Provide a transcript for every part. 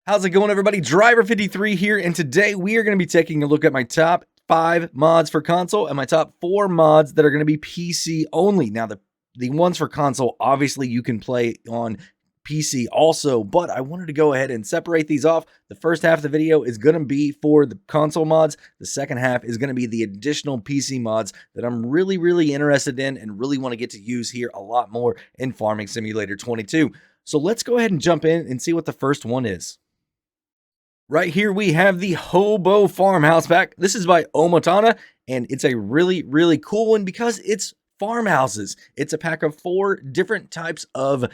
How's it going, everybody? Driver53 here, and today we are going to be taking a look at my top 5 mods for console and my top 4 mods that are going to be PC only. Now, the ones for console, obviously you can play on PC also, but I wanted to go ahead and separate these off. The first half of the video is going to be for the console mods. The second half is going to be the additional PC mods that I'm really interested in and really want to get to use here a lot more in Farming Simulator 22. So let's go ahead and jump in and see what the first one is. Right here we have the Hobo Farmhouse pack. This is by Omatana, and it's a really cool one because it's farmhouses. It's a pack of 4 different types of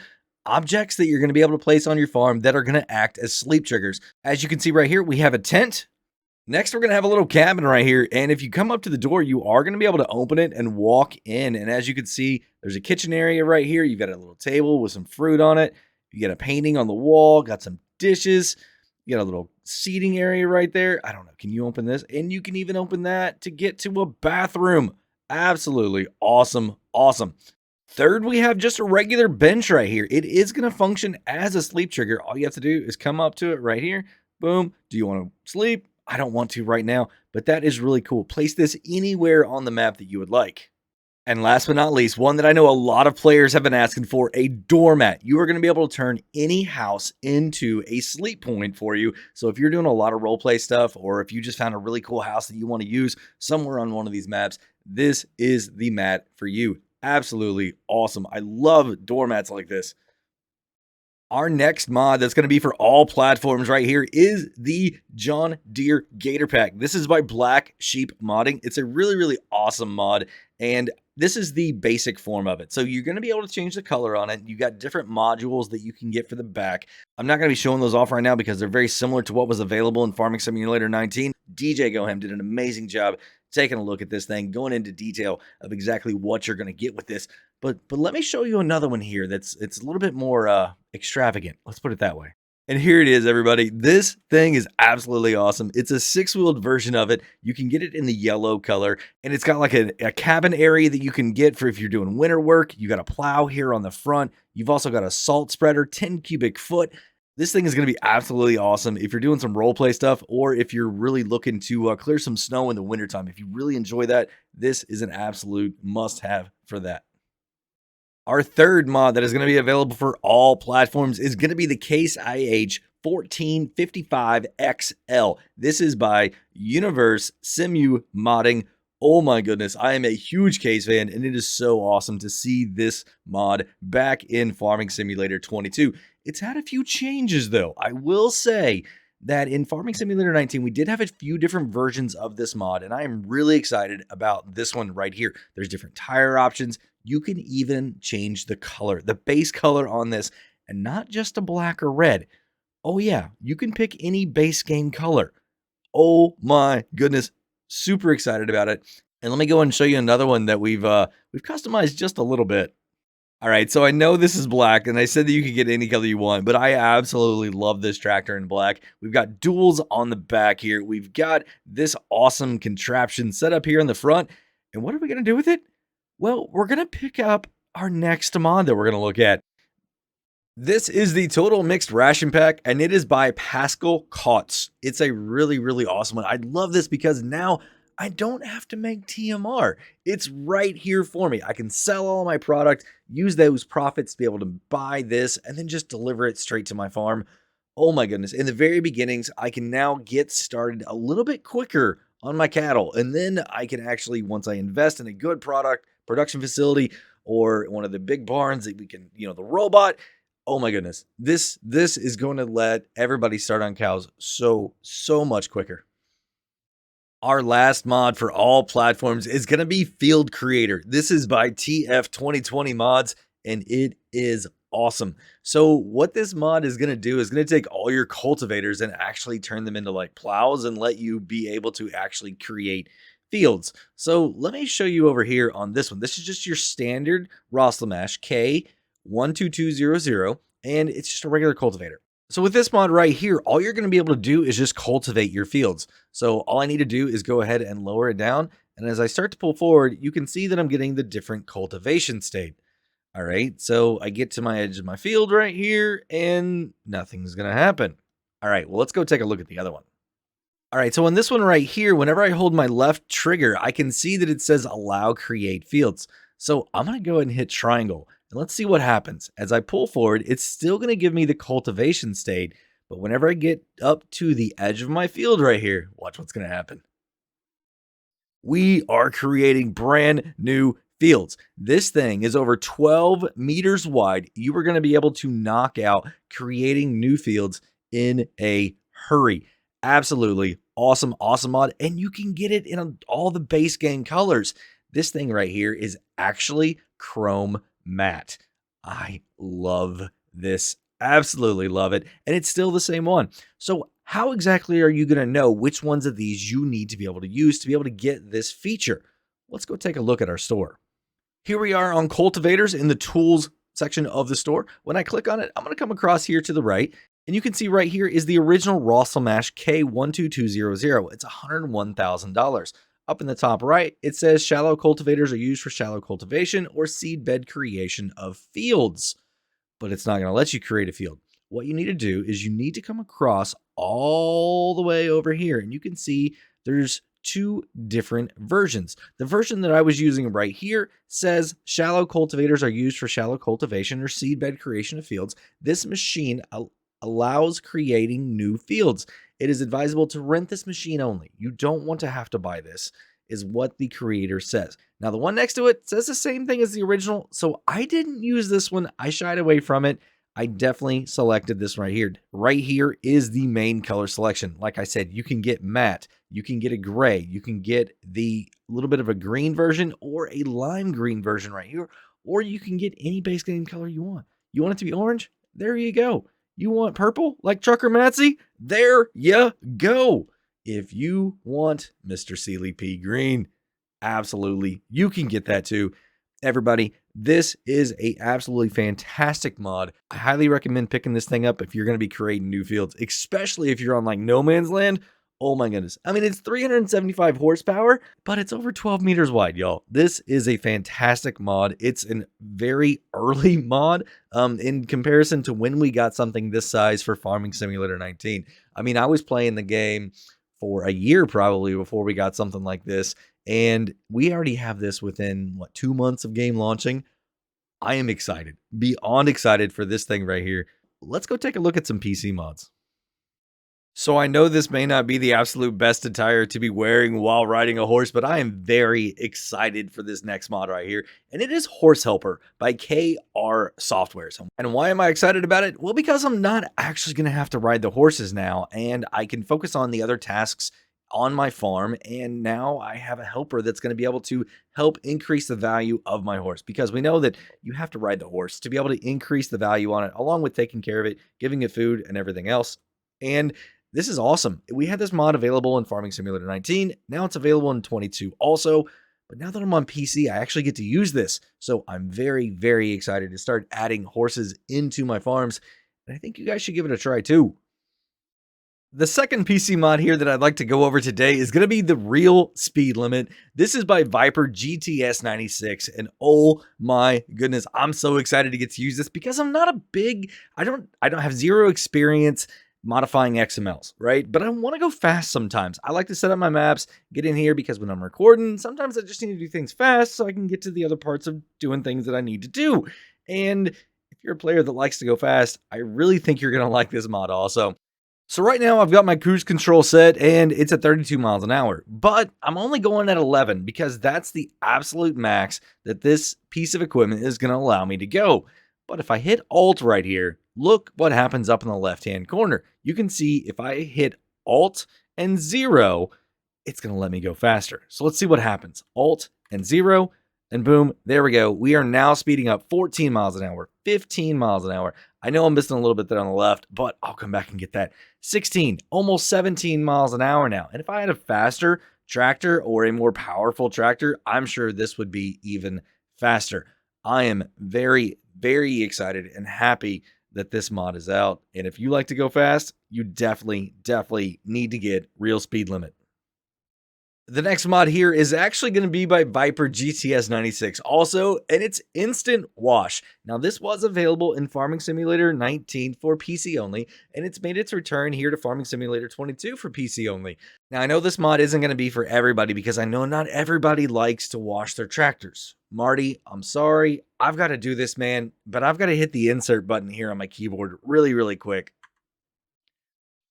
objects that you're going to be able to place on your farm that are going to act as sleep triggers. As you can see right here, we have a tent. Next, we're going to have a little cabin right here, and if you come up to the door, you are going to be able to open it and walk in. And as you can see, there's a kitchen area right here. You've got a little table with some fruit on it. You got a painting on the wall, got some dishes. You got a little seating area right there. I don't know. Can you open this? And you can even open that to get to a bathroom. Absolutely awesome. Third, we have just a regular bench right here. It is going to function as a sleep trigger. All you have to do is come up to it right here. Boom. Do you want to sleep? I don't want to right now, but that is really cool. Place this anywhere on the map that you would like. And last but not least, one that I know a lot of players have been asking for, a doormat. You are going to be able to turn any house into a sleep point for you. So if you're doing a lot of roleplay stuff, or if you just found a really cool house that you want to use somewhere on one of these maps, this is the mat for you. Absolutely awesome. I love doormats like this. Our next mod that's going to be for all platforms right here is the John Deere Gator pack. This is by Black Sheep Modding. It's a really awesome mod, and this is the basic form of it. So you're going to be able to change the color on it. You got different modules that you can get for the back. I'm not going to be showing those off right now because they're very similar to what was available in Farming Simulator 19. DJ Goham did an amazing job taking a look at this thing, going into detail of exactly what you're going to get with this. But let me show you another one here it's a little bit more extravagant. Let's put it that way. And here it is, everybody. This thing is absolutely awesome. It's a 6-wheeled version of it. You can get it in the yellow color, and it's got like a cabin area that you can get for if you're doing winter work. You got a plow here on the front. You've also got a salt spreader, 10 cubic foot. This thing is going to be absolutely awesome if you're doing some roleplay stuff, or if you're really looking to clear some snow in the wintertime. If you really enjoy that, this is an absolute must-have for that. Our third mod that is going to be available for all platforms is going to be the Case IH 1455XL. This is by Universe Simu Modding. Oh my goodness, I am a huge Case fan, and it is so awesome to see this mod back in Farming Simulator 22. It's had a few changes, though. I will say that in Farming Simulator 19, we did have a few different versions of this mod, and I am really excited about this one right here. There's different tire options. You can even change the color, the base color on this, and not just a black or red. Oh yeah, you can pick any base game color. Oh my goodness, super excited about it. And let me go and show you another one that we've customized just a little bit. All right, so I know this is black, and I said that you could get any color you want, but I absolutely love this tractor in black. We've got duals on the back here. We've got this awesome contraption set up here in the front. And what are we going to do with it? Well, we're going to pick up our next mod that we're going to look at. This is the Total Mixed Ration Pack, and it is by Pascal Kotz. It's a really awesome one. I love this because now I don't have to make TMR. It's right here for me. I can sell all my product, use those profits to be able to buy this, and then just deliver it straight to my farm. Oh my goodness. In the very beginnings, I can now get started a little bit quicker on my cattle. And then I can actually, once I invest in a good production facility, or one of the big barns that we can, the robot, oh my goodness. This is going to let everybody start on cows so much quicker. Our last mod for all platforms is going to be Field Creator. This is by TF 2020 Mods, and it is awesome. So what this mod is going to do is going to take all your cultivators and actually turn them into like plows and let you be able to actually create fields. So let me show you over here on this one. This is just your standard Rosslamash K12200, and it's just a regular cultivator. So with this mod right here, all you're going to be able to do is just cultivate your fields. So all I need to do is go ahead and lower it down. And as I start to pull forward, you can see that I'm getting the different cultivation state. All right, so I get to my edge of my field right here, and nothing's going to happen. All right, well, let's go take a look at the other one. All right, so on this one right here, whenever I hold my left trigger, I can see that it says allow create fields. So I'm going to go ahead and hit triangle and let's see what happens. As I pull forward, it's still going to give me the cultivation state, but whenever I get up to the edge of my field right here, watch what's going to happen. We are creating brand new fields. This thing is over 12 meters wide. You are going to be able to knock out creating new fields in a hurry. Absolutely awesome, awesome mod. And you can get it in all the base game colors. This thing right here is actually chrome matte. I love this. Absolutely love it. And it's still the same one. So how exactly are you going to know which ones of these you need to be able to use to be able to get this feature? Let's go take a look at our store. Here we are on cultivators in the tools section of the store. When I click on it, I'm going to come across here to the right, and you can see right here is the original Rosselmash K12200. It's $101,000. Up in the top right, it says shallow cultivators are used for shallow cultivation or seed bed creation of fields, but it's not going to let you create a field. What you need to do is you need to come across all the way over here, and you can see there's two different versions. The version that I was using right here says shallow cultivators are used for shallow cultivation or seed bed creation of fields. This machine allows creating new fields. It is advisable to rent this machine only. You don't want to have to buy this, is what the creator says. Now, the one next to it says the same thing as the original, so I didn't use this one. I shied away from it. I definitely selected this right here. Right here is the main color selection. Like I said, you can get matte, you can get a gray, you can get the little bit of a green version or a lime green version right here, or you can get any base game color you want. You want it to be orange? There you go. You want purple like Trucker Matsy? There you go. If you want Mr. Sealy P Green, absolutely, you can get that too. Everybody, this is a absolutely fantastic mod. I highly recommend picking this thing up if you're going to be creating new fields, especially if you're on like no man's land. Oh my goodness. I mean, it's 375 horsepower, but it's over 12 meters wide, y'all. This is a fantastic mod. It's a very early mod in comparison to when we got something this size for Farming Simulator 19. I mean, I was playing the game for a year probably before we got something like this. And we already have this within, 2 months of game launching. I am excited, beyond excited for this thing right here. Let's go take a look at some PC mods. So I know this may not be the absolute best attire to be wearing while riding a horse, but I am very excited for this next mod right here. And it is Horsehelper by KR Softwares. And why am I excited about it? Well, because I'm not actually going to have to ride the horses now, and I can focus on the other tasks on my farm, and now I have a helper that's going to be able to help increase the value of my horse, because we know that you have to ride the horse to be able to increase the value on it, along with taking care of it, giving it food and everything else. And this is awesome. We had this mod available in Farming Simulator 19. Now it's available in 22 also. But now that I'm on PC, I actually get to use this. So I'm very, very excited to start adding horses into my farms. And I think you guys should give it a try too. The second PC mod here that I'd like to go over today is going to be the real speed limit. This is by Viper GTS 96, and oh my goodness, I'm so excited to get to use this because I'm not a big, I don't have zero experience modifying XMLs, right? But I want to go fast sometimes. I like to set up my maps, get in here, because when I'm recording, sometimes I just need to do things fast so I can get to the other parts of doing things that I need to do. And if you're a player that likes to go fast, I really think you're going to like this mod also. So right now I've got my cruise control set and it's at 32 miles an hour, but I'm only going at 11 because that's the absolute max that this piece of equipment is going to allow me to go. But if I hit Alt right here, look what happens up in the left-hand corner. You can see if I hit Alt and 0, it's going to let me go faster. So let's see what happens. Alt and 0, and boom, there we go. We are now speeding up 14 miles an hour, 15 miles an hour. I know I'm missing a little bit there on the left, but I'll come back and get that. 16, almost 17 miles an hour now. And if I had a faster tractor or a more powerful tractor, I'm sure this would be even faster. I am very, very excited and happy that this mod is out. And if you like to go fast, you definitely need to get Real Speed Limit. The next mod here is actually going to be by Viper GTS 96 also, and it's Instant Wash. Now, this was available in Farming Simulator 19 for PC only, and it's made its return here to Farming Simulator 22 for PC only. Now, I know this mod isn't going to be for everybody because I know not everybody likes to wash their tractors. Marty, I'm sorry, I've got to do this, man, but I've got to hit the insert button here on my keyboard really, really quick.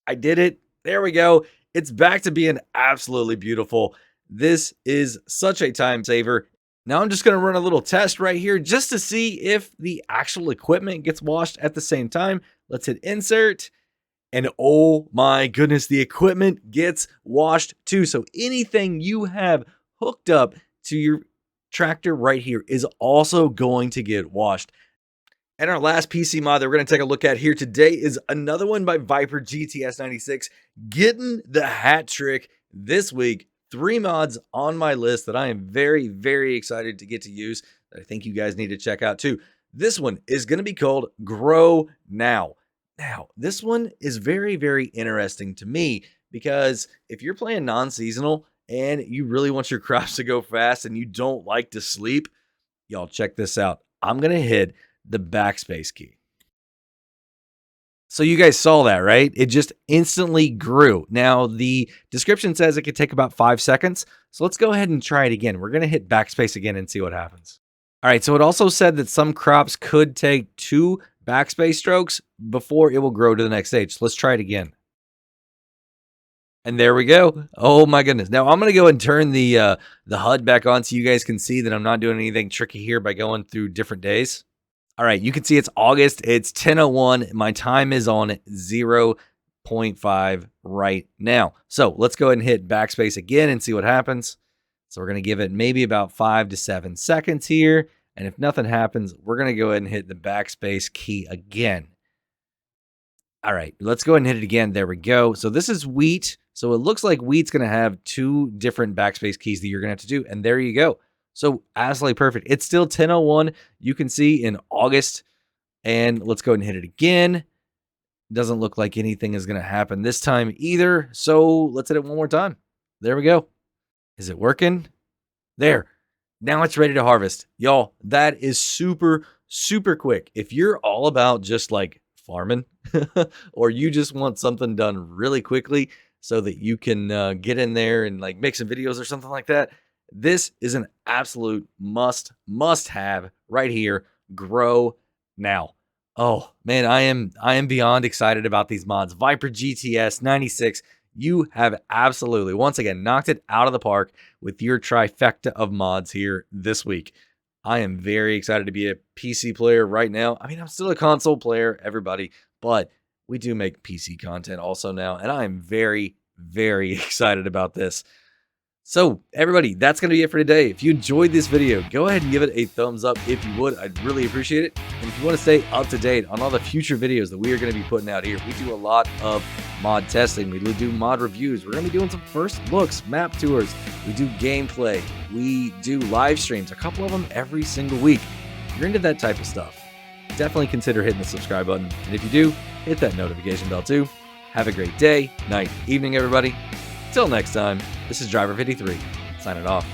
I did it. There we go. It's back to being absolutely beautiful. This is such a time saver. Now I'm just going to run a little test right here just to see if the actual equipment gets washed at the same time. Let's hit insert. And oh my goodness, the equipment gets washed too. So anything you have hooked up to your tractor right here is also going to get washed. And our last PC mod that we're going to take a look at here today is another one by Viper GTS 96, getting the hat trick this week. 3 mods on my list that I am very, very excited to get to use that I think you guys need to check out too. This one is going to be called Grow Now. Now, this one is very, very interesting to me because if you're playing non-seasonal and you really want your crops to go fast and you don't like to sleep, y'all check this out. I'm going to hit the backspace key. So you guys saw that, right? It just instantly grew. Now, the description says it could take about 5 seconds. So let's go ahead and try it again. We're going to hit backspace again and see what happens. All right, so it also said that some crops could take 2 backspace strokes before it will grow to the next stage. So let's try it again. And there we go. Oh my goodness. Now I'm going to go and turn the HUD back on so you guys can see that I'm not doing anything tricky here by going through different days. All right, you can see it's August. It's 10:01. My time is on 0.5 right now. So let's go ahead and hit backspace again and see what happens. So we're going to give it maybe about 5 to 7 seconds here. And if nothing happens, we're going to go ahead and hit the backspace key again. All right, let's go ahead and hit it again. There we go. So this is wheat. So it looks like wheat's going to have 2 different backspace keys that you're going to have to do. And there you go. So absolutely perfect. It's still 10:01. You can see in August. And let's go ahead and hit it again. Doesn't look like anything is going to happen this time either. So let's hit it one more time. There we go. Is it working? There. Now it's ready to harvest. Y'all, that is super, super quick. If you're all about just like farming or you just want something done really quickly so that you can get in there and like make some videos or something like that, this is an absolute must have right here. Grow Now. Oh man, I am beyond excited about these mods. Viper GTS 96, you have absolutely once again knocked it out of the park with your trifecta of mods here this week. I am very excited to be a PC player right now. I mean, I'm still a console player, everybody, but we do make PC content also now, and I am very, very excited about this. So everybody, that's going to be it for today. If you enjoyed this video, go ahead and give it a thumbs up if you would. I'd really appreciate it. And if you want to stay up to date on all the future videos that we are going to be putting out here, we do a lot of mod testing. We do mod reviews. We're going to be doing some first looks, map tours. We do gameplay. We do live streams, a couple of them every single week. If you're into that type of stuff, definitely consider hitting the subscribe button. And if you do, hit that notification bell too. Have a great day, night, evening, everybody. Till next time, this is Driver 53, signing off.